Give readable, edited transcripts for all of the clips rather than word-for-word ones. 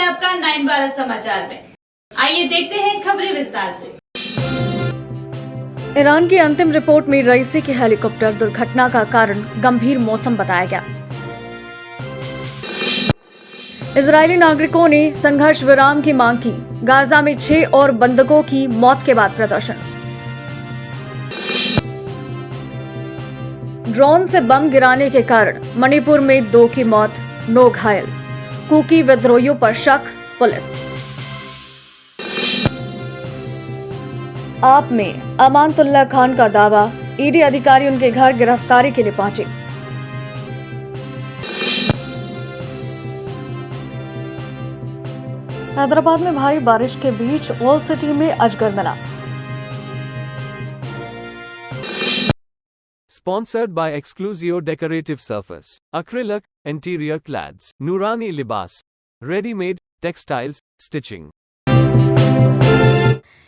आपका 9 भारत समाचार में। आइए देखते हैं खबरें विस्तार से। ईरान की अंतिम रिपोर्ट में रईसी के हेलीकॉप्टर दुर्घटना का कारण गंभीर मौसम बताया गया। इजरायली नागरिकों ने संघर्ष विराम की मांग की। गाजा में 6 और बंधकों की मौत के बाद प्रदर्शन। ड्रोन से बम गिराने के कारण मणिपुर में 2 की मौत, 9 घायल। कुकी विद्रोहियों पर शक, पुलिस। आप में अमानतुल्लाह खान का दावा, ईडी अधिकारी उनके घर गिरफ्तारी के लिए पहुंचे। हैदराबाद में भारी बारिश के बीच ओल्ड सिटी में अजगर मिला। Sponsored by Exclusio Decorative Surface, Acrylic, Interior Clads, Nurani Libas, Ready-made, Textiles, Stitching।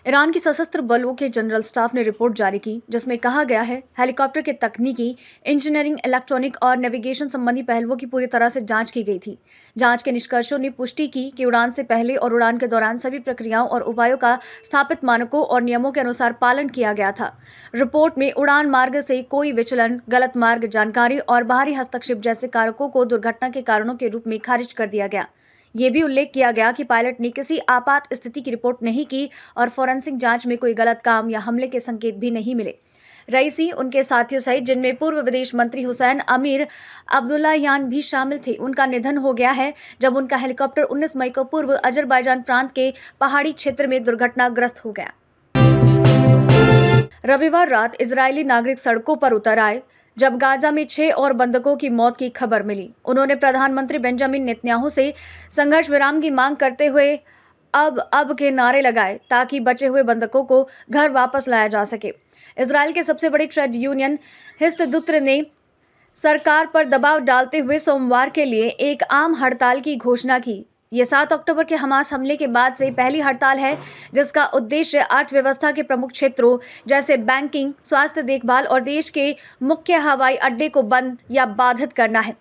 Iran की सशस्त्र बलों के जनरल स्टाफ ने रिपोर्ट जारी की, जिसमें कहा गया है हेलीकॉप्टर के तकनीकी, इंजीनियरिंग, इलेक्ट्रॉनिक और नेविगेशन संबंधी पहलुओं की पूरी तरह से जांच की गई थी। जांच के निष्कर्षों ने पुष्टि की कि उड़ान से पहले और उड़ान के दौरान सभी प्रक्रियाओं और उपायों का स्थापित मानकों और नियमों के अनुसार पालन किया गया था। रिपोर्ट में उड़ान मार्ग से कोई विचलन, गलत मार्ग जानकारी और बाहरी हस्तक्षेप जैसे कारकों को दुर्घटना के कारणों के रूप में खारिज कर दिया गया। ये भी उल्लेख किया गया कि पायलट ने किसी आपात स्थिति की रिपोर्ट नहीं की और फोरेंसिक जांच में कोई गलत काम या हमले के संकेत भी नहीं मिले। रईसी, उनके साथियों सहित जिनमें पूर्व विदेश मंत्री हुसैन अमीर अब्दुल्लाहियान भी शामिल थे, उनका निधन हो गया है जब उनका हेलीकॉप्टर 19 मई को पूर्व अजरबैजान प्रांत के पहाड़ी क्षेत्र में दुर्घटनाग्रस्त हो गया। रविवार रात इजरायली नागरिक सड़कों पर उतर आए जब गाजा में 6 और बंधकों की मौत की खबर मिली। उन्होंने प्रधानमंत्री बेंजामिन नेतन्याहू से संघर्ष विराम की मांग करते हुए अब के नारे लगाए ताकि बचे हुए बंधकों को घर वापस लाया जा सके। इजरायल के सबसे बड़े ट्रेड यूनियन हिस्तदुत्र ने सरकार पर दबाव डालते हुए सोमवार के लिए एक आम हड़ताल की घोषणा की। ये 7 अक्टूबर के हमास हमले के बाद से पहली हड़ताल है जिसका उद्देश्य अर्थव्यवस्था के प्रमुख क्षेत्रों जैसे बैंकिंग, स्वास्थ्य देखभाल और देश के मुख्य हवाई अड्डे को बंद या बाधित करना है।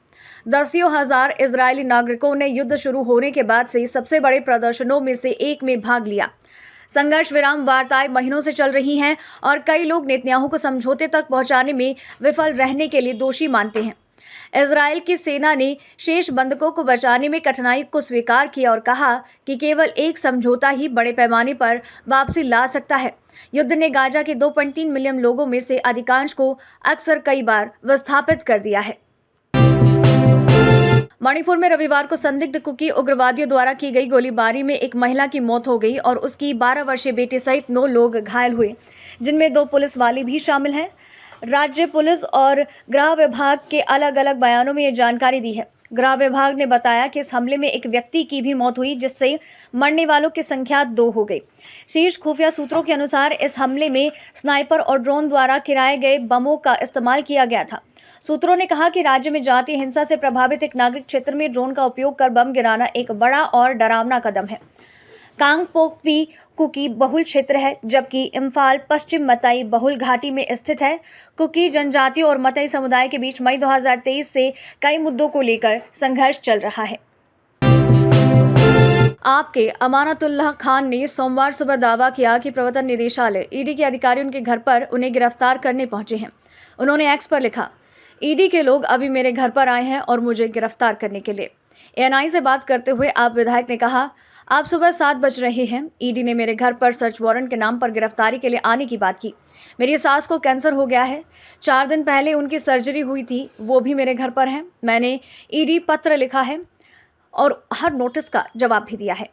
दसियों हजार इजरायली नागरिकों ने युद्ध शुरू होने के बाद से सबसे बड़े प्रदर्शनों में से एक में भाग लिया। संघर्ष विराम वार्ताएं महीनों से चल रही हैं और कई लोग नेतन्याहू को समझौते तक पहुंचाने में विफल रहने के लिए दोषी मानते हैं। इजरायल की सेना ने शेष बंधकों को बचाने में कठिनाई को स्वीकार किया और कहा कि केवल एक समझौता ही बड़े पैमाने पर वापसी ला सकता है। युद्ध ने गाजा के 2.3 मिलियन लोगों में से अधिकांश को अक्सर कई बार विस्थापित कर दिया है। मणिपुर में रविवार को संदिग्ध कुकी उग्रवादियों द्वारा की गई गोलीबारी में एक महिला की मौत हो गई और उसकी 12 वर्षीय बेटी सहित 9 लोग घायल हुए, जिनमें 2 पुलिस वाले भी शामिल हैं। राज्य पुलिस और गृह विभाग के अलग अलग बयानों में ये जानकारी दी है। गृह विभाग ने बताया कि इस हमले में एक व्यक्ति की भी मौत हुई, जिससे मरने वालों की संख्या 2 हो गई। शीर्ष खुफिया सूत्रों के अनुसार इस हमले में स्नाइपर और ड्रोन द्वारा गिराए गए बमों का इस्तेमाल किया गया था। सूत्रों ने कहा कि राज्य में जातीय हिंसा से प्रभावित एक नागरिक क्षेत्र में ड्रोन का उपयोग कर बम गिराना एक बड़ा और डरावना कदम है। कांगपोकपी कुकी बहुल क्षेत्र है, जबकि इम्फाल पश्चिम मताई बहुल घाटी में स्थित है। कुकी जनजाति और मताई समुदाय के बीच मई 2023 से कई मुद्दों को लेकर संघर्ष चल रहा है। आपके अमानतुल्लाह खान ने सोमवार सुबह दावा किया कि प्रवर्तन निदेशालय ईडी के अधिकारी उनके घर पर उन्हें गिरफ्तार करने पहुंचे हैं। उन्होंने एक्स पर लिखा, ईडी के लोग अभी मेरे घर पर आए हैं और मुझे गिरफ्तार करने के लिए। एएनआई से बात करते हुए आप विधायक ने कहा, आप सुबह 7 बज रहे हैं। ईडी ने मेरे घर पर सर्च वारंट के नाम पर गिरफ्तारी के लिए आने की बात की। मेरी सास को कैंसर हो गया है। 4 दिन पहले उनकी सर्जरी हुई थी, वो भी मेरे घर पर हैं। मैंने ईडी पत्र लिखा है और हर नोटिस का जवाब भी दिया है।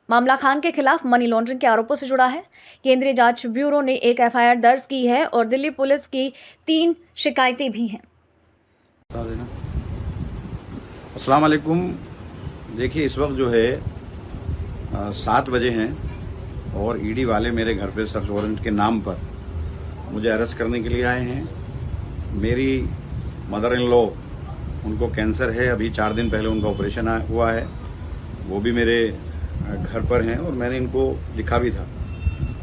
मामला खान के खिलाफ मनी लॉन्ड्रिंग के आरोपों से जुड़ा है। केंद्रीय जांच ब्यूरो ने एक एफआईआर दर्ज की है और दिल्ली पुलिस की 3 शिकायतें भी हैं। अस्सलाम वालेकुम। देखिए, इस वक्त जो है 7 बजे हैं और ईडी वाले मेरे घर पे सर्च वारंट के नाम पर मुझे अरेस्ट करने के लिए आए हैं। मेरी मदर इन लॉ, उनको कैंसर है, अभी 4 दिन पहले उनका ऑपरेशन हुआ है, वो भी मेरे घर पर हैं और मैंने इनको लिखा भी था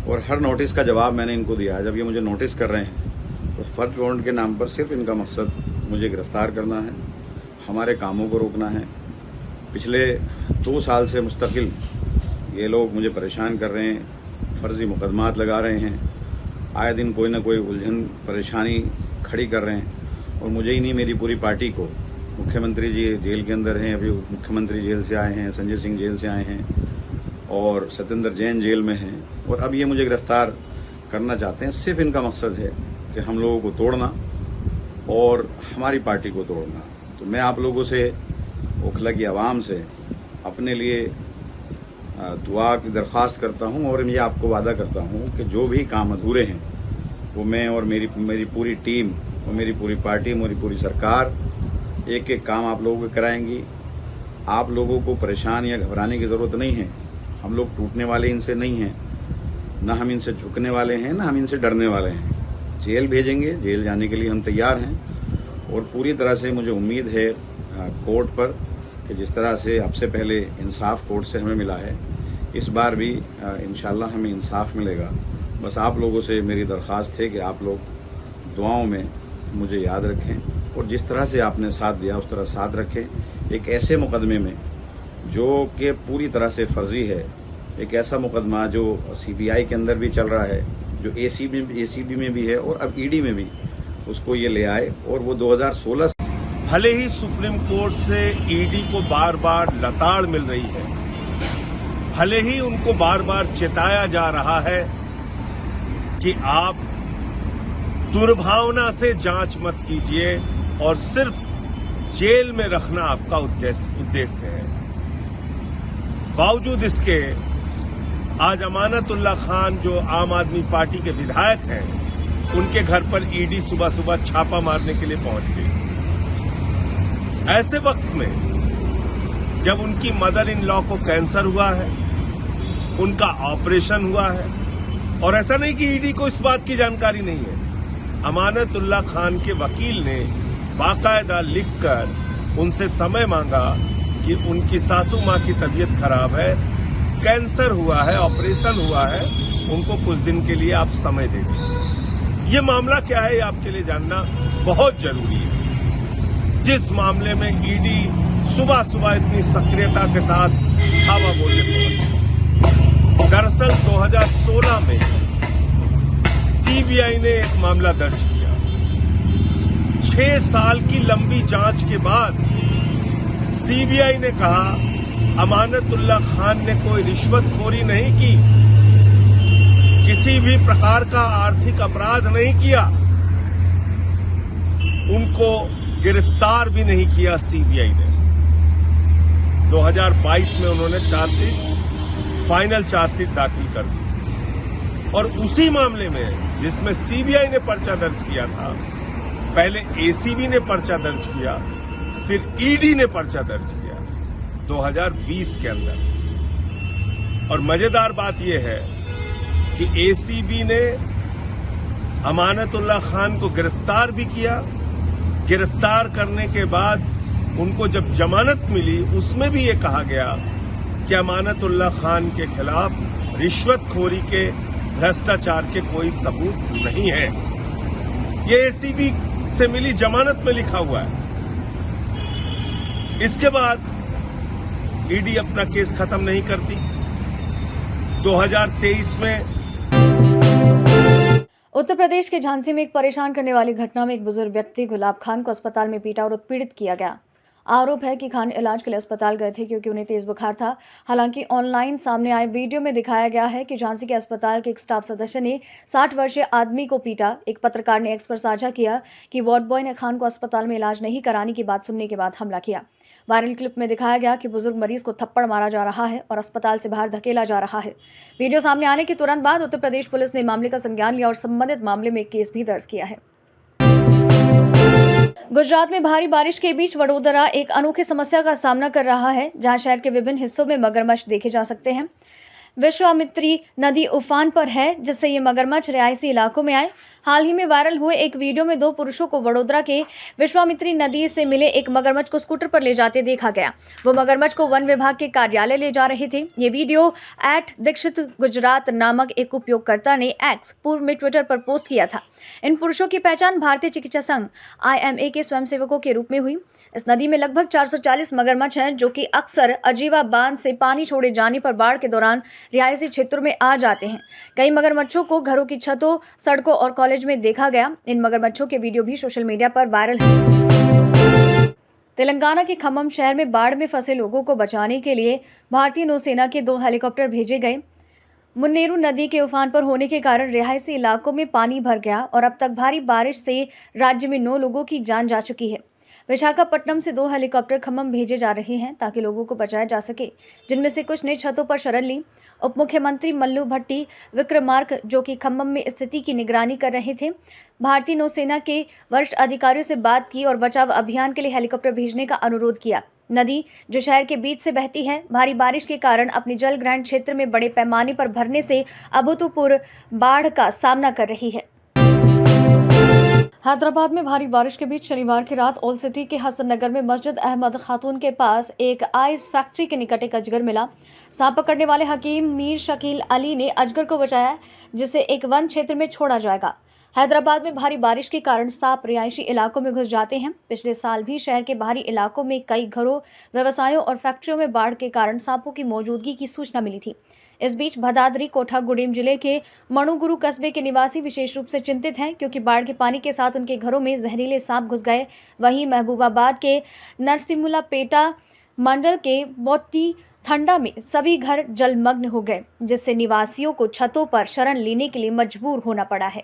और हर नोटिस का जवाब मैंने इनको दिया है। जब ये मुझे नोटिस कर रहे हैं तो सर्च वारंट के नाम पर सिर्फ इनका मकसद मुझे गिरफ्तार करना है, हमारे कामों को रोकना है पिछले 2 साल से मुस्तकिल ये लोग मुझे परेशान कर रहे हैं, फर्जी मुकदमात लगा रहे हैं, आए दिन कोई ना कोई उलझन परेशानी खड़ी कर रहे हैं और मुझे ही नहीं मेरी पूरी पार्टी को। मुख्यमंत्री जी जेल के अंदर हैं, अभी मुख्यमंत्री जेल से आए हैं, संजय सिंह जेल से आए हैं और सत्येंद्र जैन जेल में हैं और अब ये मुझे गिरफ्तार करना चाहते हैं। सिर्फ इनका मकसद है कि हम लोगों को तोड़ना और हमारी पार्टी को तोड़ना। तो मैं आप लोगों से, ओखला की आवाम से अपने लिए दुआ की दरख्वास्त करता हूं और ये आपको वादा करता हूं कि जो भी काम अधूरे हैं वो मैं और मेरी पूरी टीम और मेरी पूरी पार्टी, मेरी पूरी सरकार एक एक काम आप लोगों को कराएंगी। आप लोगों को परेशान या घबराने की जरूरत नहीं है। हम लोग टूटने वाले इनसे नहीं हैं, न हम इनसे झुकने वाले हैं, न हम इनसे डरने वाले हैं। जेल भेजेंगे, जेल जाने के लिए हम तैयार हैं और पूरी तरह से मुझे उम्मीद है कोर्ट पर कि जिस तरह से अब से पहले इंसाफ कोर्ट से हमें मिला है, इस बार भी इंशाल्लाह हमें इंसाफ मिलेगा। बस आप लोगों से मेरी दरख्वास्त है कि आप लोग दुआओं में मुझे याद रखें और जिस तरह से आपने साथ दिया उस तरह साथ रखें। एक ऐसे मुकदमे में जो कि पूरी तरह से फर्जी है, एक ऐसा मुकदमा जो CBI के अंदर भी चल रहा है, जो ACB में भी है और अब ED में भी, उसको ये ले आए और वो 2016 भले ही सुप्रीम कोर्ट से ED को बार बार लताड़ मिल रही है, भले ही उनको बार बार चेताया जा रहा है कि आप दुर्भावना से जांच मत कीजिए और सिर्फ जेल में रखना आपका उद्देश्य है, बावजूद इसके आज अमानतुल्लाह खान जो आम आदमी पार्टी के विधायक हैं, उनके घर पर ED सुबह सुबह छापा मारने के लिए पहुंच गई। ऐसे वक्त में जब उनकी मदर इन लॉ को कैंसर हुआ है, उनका ऑपरेशन हुआ है और ऐसा नहीं कि ED को इस बात की जानकारी नहीं है, अमानतुल्लाह खान के वकील ने बाकायदा लिखकर उनसे समय मांगा कि उनकी सासू मां की तबीयत खराब है, कैंसर हुआ है, ऑपरेशन हुआ है, उनको कुछ दिन के लिए आप समय दे दें। ये मामला क्या है, ये आपके लिए जानना बहुत जरूरी है। जिस मामले में ED सुबह सुबह इतनी सक्रियता के साथ धावा बोलने पहुंची, दरअसल 2016 में CBI ने एक मामला दर्ज किया। 6 साल की लंबी जांच के बाद CBI ने कहा अमानतुल्लाह खान ने कोई रिश्वतखोरी नहीं की, किसी भी प्रकार का आर्थिक अपराध नहीं किया, उनको गिरफ्तार भी नहीं किया CBI ने। 2022 में उन्होंने फाइनल चार्जशीट दाखिल कर दी और उसी मामले में जिसमें CBI ने पर्चा दर्ज किया था, पहले ACB ने पर्चा दर्ज किया, फिर ED ने पर्चा दर्ज किया 2020 के अंदर। और मजेदार बात यह है कि ACB ने अमानतुल्लाह खान को गिरफ्तार भी किया। गिरफ्तार करने के बाद उनको जब जमानत मिली, उसमें भी ये कहा गया कि अमानतुल्लाह खान के खिलाफ रिश्वतखोरी के, भ्रष्टाचार के कोई सबूत नहीं है। ये ACB से मिली जमानत में लिखा हुआ है। इसके बाद ED अपना केस खत्म नहीं करती। 2023 में उत्तर प्रदेश के झांसी में एक परेशान करने वाली घटना में एक बुजुर्ग व्यक्ति गुलाब खान को अस्पताल में पीटा और उत्पीड़ित किया गया। आरोप है कि खान इलाज के लिए अस्पताल गए थे क्योंकि उन्हें तेज बुखार था। हालांकि ऑनलाइन सामने आए वीडियो में दिखाया गया है कि झांसी के अस्पताल के एक स्टाफ सदस्य ने 60 वर्षीय आदमी को पीटा। एक पत्रकार ने एक्स पर साझा किया कि वार्ड बॉय ने खान को अस्पताल में इलाज नहीं कराने की बात सुनने के बाद हमला किया। वायरल क्लिप में दिखाया गया कि बुजुर्ग मरीज को थप्पड़ मारा जा रहा है और अस्पताल से बाहर धकेला जा रहा है। वीडियो सामने आने के तुरंत बाद उत्तर प्रदेश पुलिस ने मामले का संज्ञान लिया और संबंधित मामले में एक केस भी दर्ज किया है। गुजरात में भारी बारिश के बीच वडोदरा एक अनोखी समस्या का सामना कर रहा है, जहां शहर के विभिन्न हिस्सों में मगरमच्छ देखे जा सकते हैं। विश्वामित्री नदी उफान पर है, जिससे ये मगरमच्छ रिहायशी इलाकों में आए। हाल ही में वायरल हुए एक वीडियो में दो पुरुषों को वडोदरा के विश्वामित्री नदी से मिले एक मगरमच्छ को स्कूटर पर ले जाते देखा गया। वो मगरमच्छ को वन विभाग के कार्यालय ले जा रहे थे। ये वीडियो @दीक्षित गुजरात नामक एक उपयोगकर्ता ने एक्स पूर्व में ट्विटर पर पोस्ट किया था। इन पुरुषों की पहचान भारतीय चिकित्सा संघ IMA के स्वयंसेवकों के रूप में हुई। इस नदी में लगभग 440 मगरमच्छ हैं, जो कि अक्सर अजीवा बांध से पानी छोड़े जाने पर बाढ़ के दौरान रिहायशी क्षेत्रों में आ जाते हैं। कई मगरमच्छों को घरों की छतों, सड़कों और कॉलेज में देखा गया। इन मगरमच्छों के वीडियो भी सोशल मीडिया पर वायरल हैं। तेलंगाना के खम्मम शहर में बाढ़ में फंसे लोगों को बचाने के लिए भारतीय नौसेना के 2 हेलीकॉप्टर भेजे गए। मुन्नेरू नदी के उफान पर होने के कारण रिहायशी इलाकों में पानी भर गया और अब तक भारी बारिश से राज्य में 9 लोगों की जान जा चुकी है। विशाखापट्टनम से 2 हेलीकॉप्टर खम्मम भेजे जा रहे हैं ताकि लोगों को बचाया जा सके, जिनमें से कुछ ने छतों पर शरण ली। उप मुख्यमंत्री मल्लू भट्टी विक्रमार्क, जो कि खम्मम में स्थिति की निगरानी कर रहे थे, भारतीय नौसेना के वरिष्ठ अधिकारियों से बात की और बचाव अभियान के लिए हेलीकॉप्टर भेजने का अनुरोध किया। नदी, जो शहर के बीच से बहती है, भारी बारिश के कारण अपने जल ग्रहण क्षेत्र में बड़े पैमाने पर भरने से अभूतपूर्व बाढ़ का सामना कर रही है। हैदराबाद में भारी बारिश के बीच शनिवार की रात ओल्ड सिटी के हसन नगर में मस्जिद अहमद खातून के पास एक आइस फैक्ट्री के निकट एक अजगर मिला। सांप पकड़ने वाले हकीम मीर शकील अली ने अजगर को बचाया, जिसे एक वन क्षेत्र में छोड़ा जाएगा। हैदराबाद में भारी बारिश के कारण सांप रिहायशी इलाकों में घुस जाते हैं। पिछले साल भी शहर के बाहरी इलाकों में कई घरों, व्यवसायों और फैक्ट्रियों में बाढ़ के कारण सांपों की मौजूदगी की सूचना मिली थी। इस बीच भदादरी कोठागुडेम जिले के मणुगुरु कस्बे के निवासी विशेष रूप से चिंतित हैं, क्योंकि बाढ़ के पानी के साथ उनके घरों में जहरीले सांप घुस गए। वहीं महबूबाबाद के नरसिमुलापेटा मंडल के बोट्टी ठंडा में सभी घर जलमग्न हो गए, जिससे निवासियों को छतों पर शरण लेने के लिए मजबूर होना पड़ा है।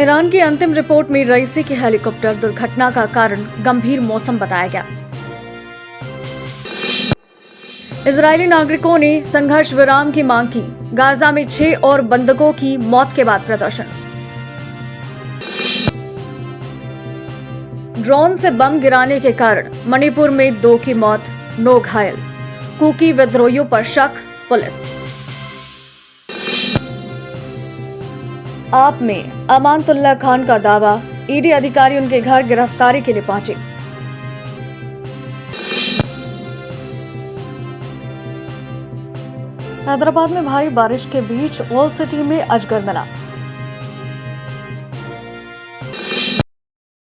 ईरान की अंतिम रिपोर्ट में रईसी के हेलीकॉप्टर दुर्घटना का कारण गंभीर मौसम बताया गया। इजरायली नागरिकों ने संघर्ष विराम की मांग की। गाजा में 6 और बंधकों की मौत के बाद प्रदर्शन। ड्रोन से बम गिराने के कारण मणिपुर में 2 की मौत, 9 घायल। कुकी विद्रोहियों पर शक, पुलिस। आप में अमानतुल्लाह खान का दावा, ईडी अधिकारी उनके घर गिरफ्तारी के लिए पहुंचे। हैदराबाद में भारी बारिश के बीच ओल्ड सिटी में अजगर मिला।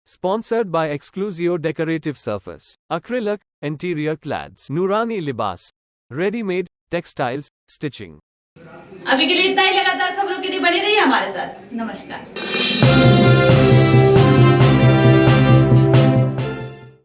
Sponsored by Exclusio Decorative Surface, Acrylic, Interior Clads, Nurani Libas, Ready-made, Textiles, Stitching। अभी के लिए इतना ही। लगातार खबरों के लिए बने रहिए हमारे साथ। नमस्कार।